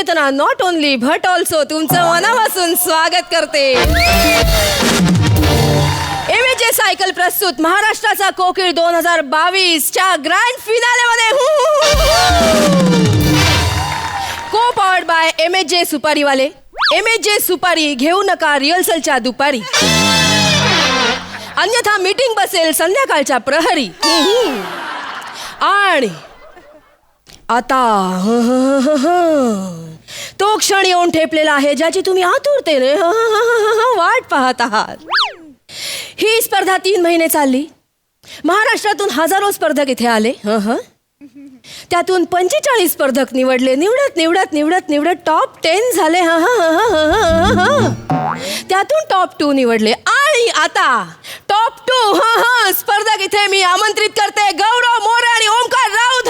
Chetna not only but also तुमचं मनापासून स्वागत करते. एमएजे सायकल प्रस्तुत महाराष्ट्राचा कोकिळ 2022 च्या ग्रँड फिनाले मध्ये को पॉवर्ड बाय एमएजे सुपारीवाले. एमएजे सुपारी घेऊ नका रिहर्सलच्या दुपारी, अन्यथा मीटिंग बसेल संध्याकाळच्या प्रहरी. आणि आता तो क्षण येऊन ठेपलेला आहे ज्याची तुम्ही आतुरतेने वाट पाहत आहात. ही स्पर्धा 3 महिने चालली. महाराष्ट्रातून हजारो स्पर्धक इथे आले. त्यातून 45 स्पर्धक निवडले. निवडत टॉप 10 झाले. त्यातून टॉप 2 निवडले. आणि आता टॉप 2 स्पर्धक इथे मी आमंत्रित करते. गौरव मोरे आणि ओमकार राऊत.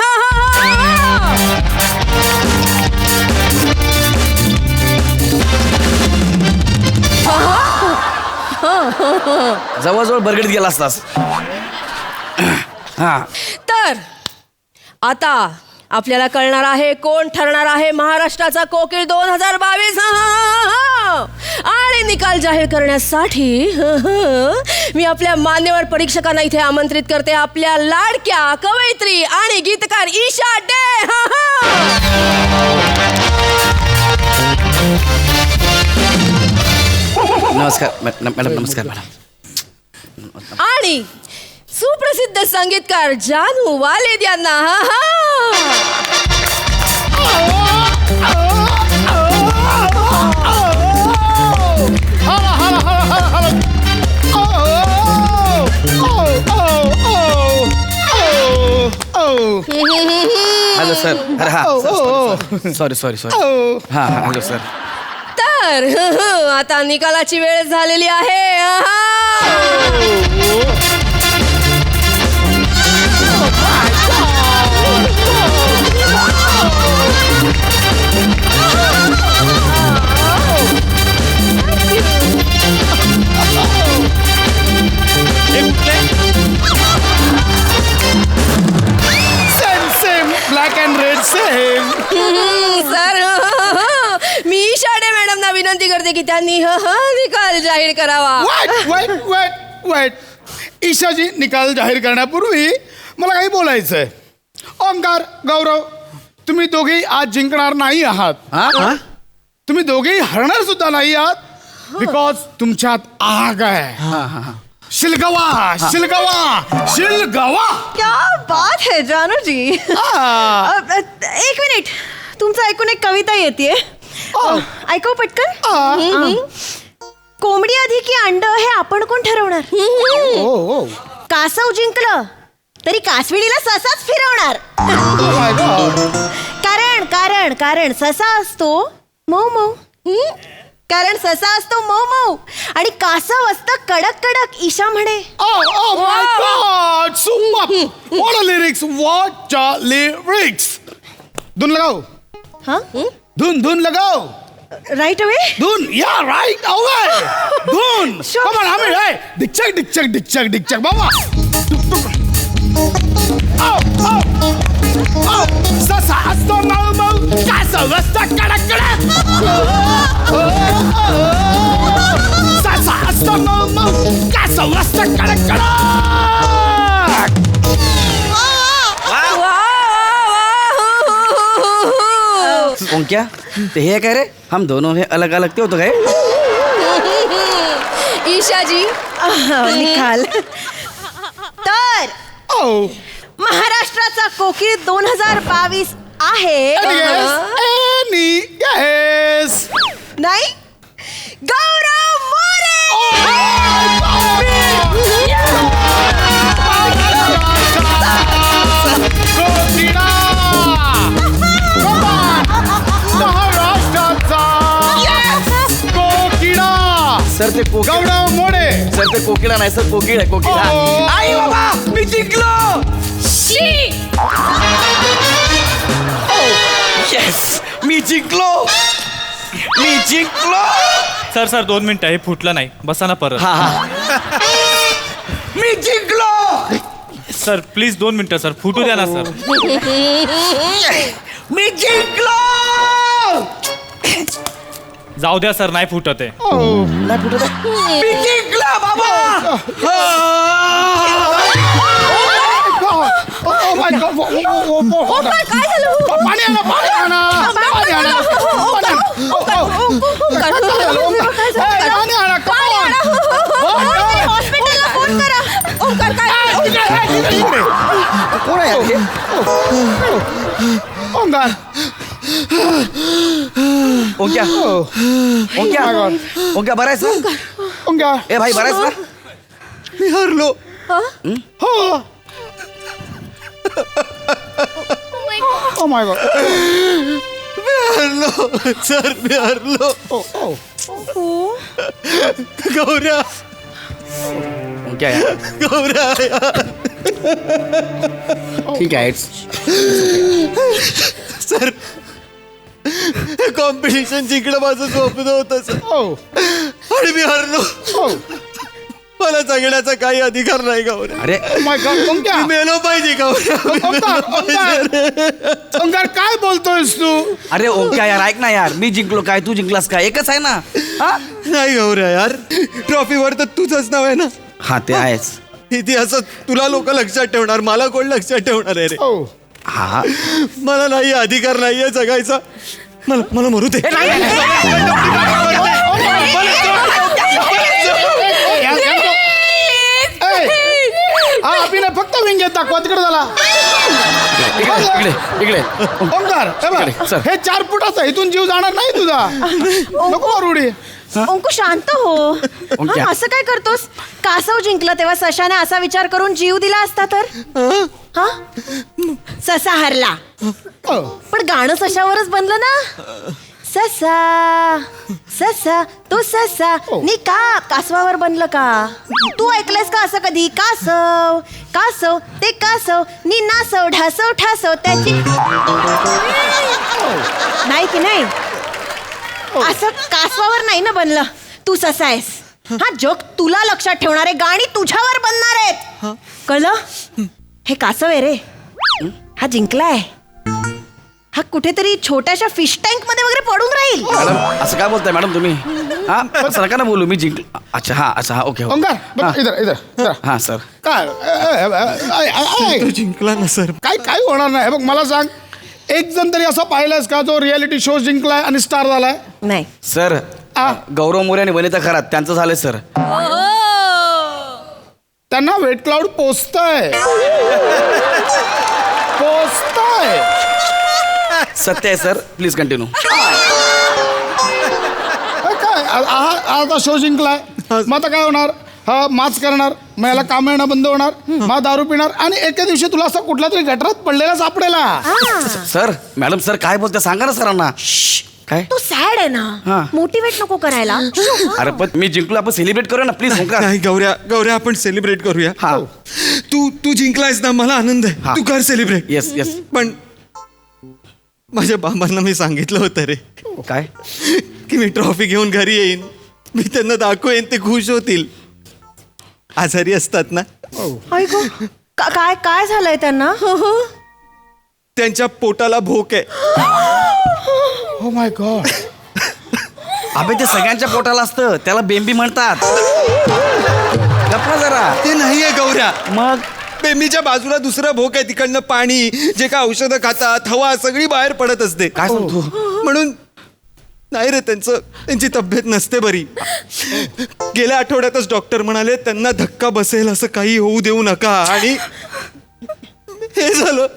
जवळजवळ बरगडीत गेला असतास. तर आता आपल्याला कळणार आहे कोण ठरणार आहे महाराष्ट्राचा कोकिळ 2022. आणि निकाल जाहीर करण्यासाठी मी आपल्या मान्यवर परीक्षकांना इथे आमंत्रित करते. आपल्या लाडक्या कवयित्री आणि गीतकार ईशा डे. नमस्कार मॅडम. नमस्कार मॅडम. आणि सुप्रसिद्ध संगीतकार जानू वालेद यांना. Hello sir. अरे हा सॉरी. हा हॅलो सर. तर आता निकालाची वेळ झालेली आहे. Same black and red same. Sir मी ईशाडे मॅडमना विनंती करते की त्यांनी निकाल जाहीर करावा. वाईट ईशाजी, निकाल जाहीर करण्यापूर्वी मला काही बोलायचंय. ओंकार, गौरव, तुम्ही दोघेही आज जिंकणार नाही आहात. तुम्ही दोघेही हरणार सुद्धा नाही आहात. बिकॉज तुमच्यात आग आहे. शिलगवा. क्या बात है जानू जी. एक मिनिट, तुमचं ऐकून एक कविता येते. ऐकव पटकन. कोंबडी आधी की अंड हे आपण कोण ठरवणार. कासव जिंकलं तरी कासविणीला ससाच फिरवणार. कारण ससा असतो मऊ मऊ. कारण ससा असतो मऊ मऊ आणि कासव असतं कडक कडक. ईशा म्हणे. लिरिक्स. धुन लगाओ. धुन लगाओ. Right away. धुन. या राईट अवे. धुन. कम ऑन हमें. डिचक बाबा. ससा असतो मऊ मऊ, कासव असतं कडक कडक. ससा असतो मऊ मऊ, कासव असतं कडक कडक. ओंक्या, ते हे काय रे? हम दोनों ने अलग अलग ते होतो काय? ईशाजी निकाल. तर महाराष्ट्राचा कोकिळ 2022 आहे. नाही, गौरव मोरे. सर ते गौरव मोरे. सर ते कोकिळा नाही सर, कोकिळ आहे. कोकिळा. आई बाबा, मी जिंकलो. येस, मी जिंकलो. सर 2 मिनिटं, हे फुटलं नाही. बसा ना परत. मी जिंकलो. सर प्लीज 2 मिनिटं सर, फुटू द्या ना सर. मी जिंकलो. जाऊ द्या सर, नाही फुटत आहे. नाही फुटत आहे. मी जिंकला बाबा. ओंकार, काय झालं? पाणी आणा, पाणी आणा, पाणी आणा. ओंकार, काय झालं? पाणी आणा, come on. हॉस्पिटलला फोन करा. ओंकार, काय? इकडे. कोण आहे हे? ओंकार. ओंक्या ओंक्या ओंक्या बरं आहेस ना? ओंकार. ए भाई बरं आहेस ना? मी हरलो. हो. Oh my God. मी हरलो सर, मी हरलो. गौऱ्या ओंक्या गौऱ्या ठीक आहे. सर कॉम्पिटिशन जिंकणं माझं स्वप्न होतं सर, Oh. आणि मी हरलो. Oh. मला जगण्याचा काही अधिकार नाही गौऱ्या. अरे Oh my God. ओंकार. मेलो पाहिजे गौऱ्या. ओंकार, काय बोलतोयस तू? अरे ओंक्या यार, ऐक ना यार, मी जिंकलो काय तू जिंकलास काय, एकच आहे ना. हा नाही गौऱ्या यार, ट्रॉफीवर तर तुझंच नाव आहे ना. हा ते आहेच. इतिहासात तुला लोक लक्षात ठेवणार, मला कोण लक्षात ठेवणार आहे रे. Oh. हा मला नाही अधिकार नाहीये जगायचा. मला मरू दे. हा अभिनय फक्त विंगेत दाखवा, तिकडे झाला. इकडे इकडे ओंकार, हे बघ, इकडे, चल. हे 4 फुटाचा इथून जीव जाणार नाही तुझा. नको मारुडी. अंकु शांत हो. ओंक्या. हा, असं काय करतोस? कासव जिंकलं तेव्हा सशाने असा विचार करून जीव दिला असता तर हा ससा हरला, Oh. पण गाणं सशावरच बनलं ना. ससा ससा तो ससा नी का कासवावर बनलं का? तू ऐकलंयस का असं कधी? कासव कासव ते कासव नी नासव ढासव ठासव त्याची नाही की नाही. असं कासवावर नाही ना बनलं. तू ससा आहेस. हा जोक तुला लक्षात ठेवणारे गाणी तुझ्यावर बनणार आहेत. कळलं? हे कासव आहे रे, हा जिंकलाय. हा कुठेतरी छोट्याशा फिश टँक मध्ये वगैरे पडून राहील. मॅडम असं काय बोलताय मॅडम तुम्ही? हा असं नका ना बोलू, मी जिंकलो. अच्छा हा अच्छा हा ओके ओंकार, हा. इधर इधर इधर. हा सर. काय तू जिंकला ना सर. काय होणार नाही. हे बघ, मला सांग, एक जण तरी असा पाहिलायस का जो रियालिटी शो जिंकलाय आणि स्टार झालाय? नाही. सर आ. गौरव मोरे आणि वनिता खरात त्यांचं झालंय सर. त्यांना वेट क्लाउड पोचतंय. सत्य आहे सर, प्लीज कंटिन्यू. काय आता शो जिंकलाय, मग आता काय होणार? हा माच करणार, मग याला काम येणं बंद होणार, मग दारू पिणार आणि एके दिवशी तुला असं कुठला तरी गटरात पडलेला सापडेला. सर मॅडम सर काय बोलते सांगा ना सरांना. काय तू सॅड आहे हा. ना, मोटिवेट नको करायला. अरे पण मी जिंकलो, आपण सेलिब्रेट करूया ना प्लीज. ओंकार नाही गौऱ्या आपण सेलिब्रेट करूया. हा तू जिंकलायस ना, मला आनंद आहे. हा. तू कर सेलिब्रेट. Yes yes. पण माझ्या बाबांना मी सांगितलं होतं रे, काय की मी ट्रॉफी घेऊन घरी येईन, मी त्यांना दाखवेन, ते खुश होतील. आजारी असतात ना, ऐकू काय काय झालंय त्यांना? त्यांच्या पोटाला भोक आहे. Oh my God. अबे ते सगळ्यांच्या पोटाला असतं, त्याला बेंबी म्हणतात. गप्पा जरा. ते नाहीये गौऱ्या. मग बेंबीच्या बाजूला दुसरं भोक आहे, तिकडनं पाणी, जे काय औषधं खातात, हवा सगळी बाहेर पडत असते. काय सांगतो? म्हणून नाही रे, त्यांची तब्येत नसते बरी. गेल्या आठवड्यातच डॉक्टर म्हणाले त्यांना धक्का बसेल असं काही होऊ देऊ नका. आणि हे झालं,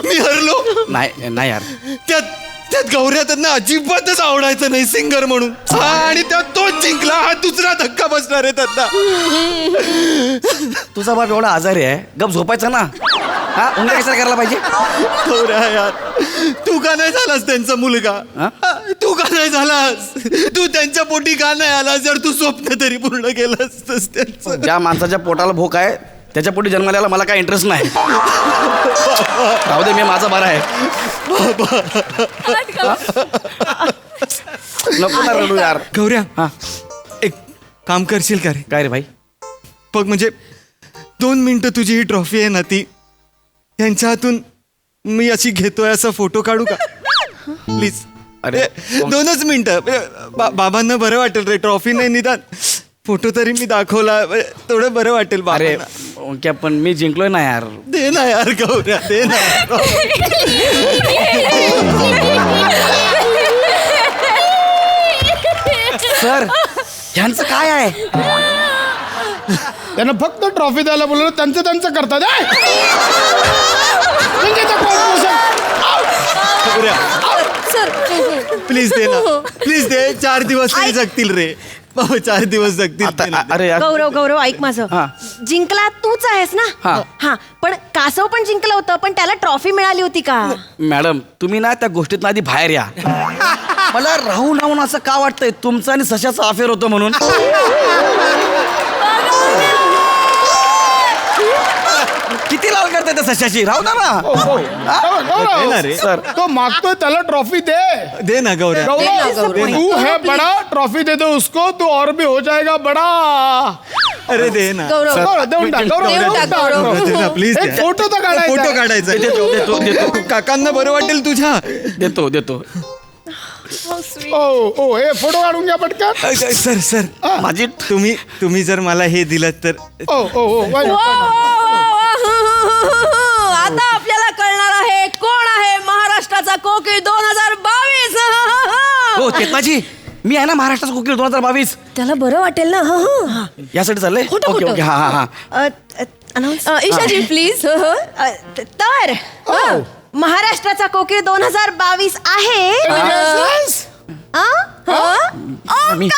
मी हरलो. नाही नाही यार, त्यात गौऱ्या त्यांना अजिबातच आवडायचं नाही सिंगर म्हणून. हा, आणि त्यात तोच जिंकला. हा दुसरा धक्का बसणार आहे त्यांना. तुझा बाप एवढा आजारी आहे, गप झोपायचा ना. हा उन्हा कशाला करायला पाहिजे? गौऱ्या यार, तू का नाही झालास त्यांचा मुलगा? हा? तू का नाही झालास? तू त्यांच्या पोटी का नाही आलास? जर तू स्वप्न तरी पूर्ण केलं असतंस त्यांचं. ज्या माणसाच्या पोटाला भूक आहे त्याच्या पोटी जन्माला मला काय इंटरेस्ट नाही. राहू दे, मी माझा बरा आहे. नको ना रडू यार. गौऱ्या, हा एक काम करशील का रे? काय रे भाई? बघ, म्हणजे 2 मिनिटं तुझी ही ट्रॉफी आहे ना, ती यांच्या हातून मी अशी घेतोय असा फोटो काढू का प्लीज? अरे. 2च मिनिटं बाबांना बरं वाटेल रे, ट्रॉफी नाही निदान फोटो तरी मी दाखवला, थोडं बरं वाटेल अरे बाबांना. ओंक्या पण मी जिंकलोय ना यार. दे ना यार गौऱ्या, दे ना. सर ह्यांचं काय आहे? त्यांना फक्त ट्रॉफी द्यायला बोलवलं, त्यांचं करतात गौऱ्या सर प्लीज दे ना, प्लीज दे. 4 दिवस तरी जगतील रे बाबा, 4 दिवस जगतील. दे ना, दे. अरे यार गौरव ऐक माझं. हा. जिंकला तूच आहेस ना. हा. हा पण कासव पण जिंकलं होतं, पण त्याला ट्रॉफी मिळाली होती का? मॅडम तुम्ही ना त्या गोष्टीत आधी बाहेर या. मला राहून असं का वाटतंय तुमचं आणि सशाचं अफेअर होतं म्हणून. किती लाल करताय त्या सशाची? राहू द्या दे ना रे. सर तो मागतोय त्याला ट्रॉफी दे. दे ना गौऱ्या. गौरव तू है बड़ा, ट्रॉफी दे दो उसको, तो और भी हो जाएगा बड़ा. अरे दे ना. गौरव गौरव, देऊन टाक, गौरव, देऊन देऊन टाक, टाक. गौरव. दे ना प्लीज. एक फोटो तर काढायचा. फोटो काढायचा. काकांना बरं वाटेल तुझ्या. देतो ओ हे फोटो काढून घ्या पटकन. सर माझी तुम्ही जर मला हे दिलं तर. आता आपल्याला कळणार आहे कोण आहे महाराष्ट्राचा कोकिळ 2022. हो चेतनाजी मी आहे ना महाराष्ट्राचा कोकिळ 2022. त्याला बरं वाटेल ना. यासाठी चाललंय. खोटं, ओके खोटं. ओके हा हा हा. Announce ईशाजी please. तर महाराष्ट्राचा कोकिळ 2022 आहे मी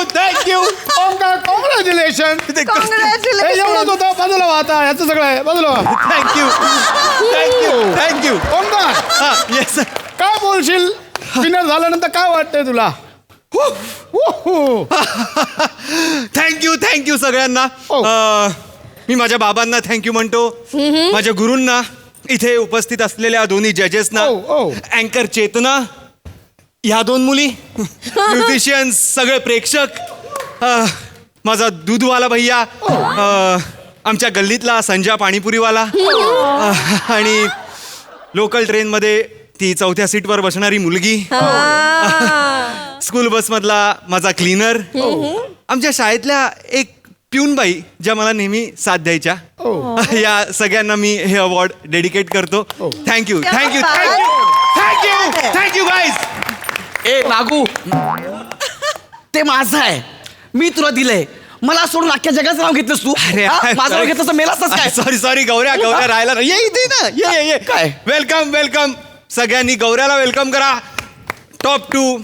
थँक्यू. ओंकार कॉंग्रॅच्युलेशन. एवढंच होतं. बाजूला व्हा आता, याचं सगळं आहे. बाजूला व्हा. थँक्यू. Omkar yes sir. काय बोलशील विनर झाल्यानंतर? काय वाटतंय तुला? थँक्यू सगळ्यांना. हो. मी माझ्या बाबांना थँक्यू म्हणतो, माझ्या गुरूंना, इथे उपस्थित असलेल्या दोन्ही जजेसना, हो. अँकर चेतना, ह्या 2 मुली, म्युझिशियन्स, सगळे प्रेक्षक, माझा दूधवाला भैया, आमच्या गल्लीतला संजा पाणीपुरीवाला, आणि लोकल ट्रेनमध्ये ती 4थ्या सीटवर बसणारी मुलगी, स्कूल बसमधला माझा क्लीनर, आमच्या शाळेतल्या एक प्यूनबाई ज्या मला नेहमी साथ द्यायच्या, या सगळ्यांना मी हे अवॉर्ड डेडिकेट करतो. Thank you guys. ए नागू ते माझं आहे, मी तुला दिलंय. मला सोडून अख्ख्या जगाचं नाव घेतलंस तू. हा? माझं नाव घेतलं मेलास काय? सॉरी गौऱ्या राहायला ये इथे ना. ये काय? वेलकम. सगळ्यांनी गौऱ्याला वेलकम करा. टॉप 2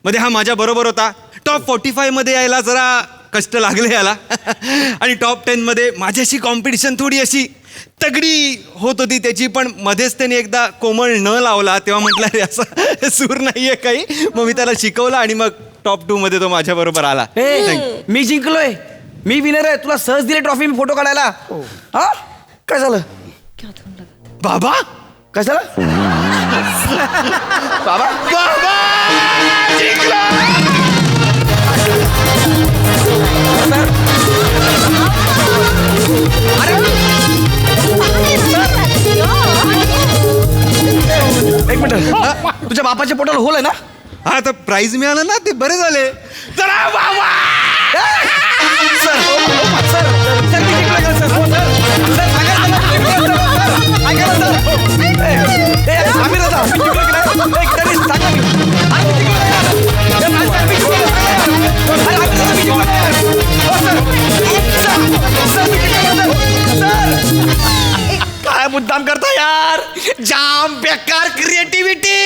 मध्ये हा माझ्या बरोबर होता. टॉप 45 मध्ये यायला जरा कष्ट लागले याला. आणि टॉप 10 मध्ये माझ्याशी कॉम्पिटिशन थोडी अशी तगडी होत होती त्याची, पण मध्येच त्याने एकदा कोमळ न लावला तेव्हा म्हटलं रे असं सूर नाहीये काही, मग मी त्याला शिकवलं आणि मग टॉप 2 मध्ये तो माझ्या बरोबर आला. मी जिंकलोय, मी विनर आहे. तुला सहज दिले ट्रॉफी मी फोटो काढायला. हा काय झालं बाबा काय झालं बाबा? एक मिनिट, तुझ्या बापाच्या पोटाला होल आहे ना? हा तर प्राइज मिळालं ना, ते बरे झाले. चला बाबा. सर सर सर मी जिंकलोय का सर? हो, सर सर सांगा ना, मी जिंकलोय, सर. ऐका ना, सर. आम्ही राहता मी जिंकलोय की नाही? तरी सांगा की. आज मी जिंकलोय यार. सर, मी जिंकलोय. अरे आम्ही राहता, मी जिंकलोय यार. हो, सर मी जिंकलोय, सर. काय मुद्दाम करता यार? जाम बेकार क्रिएटिव्हिटी.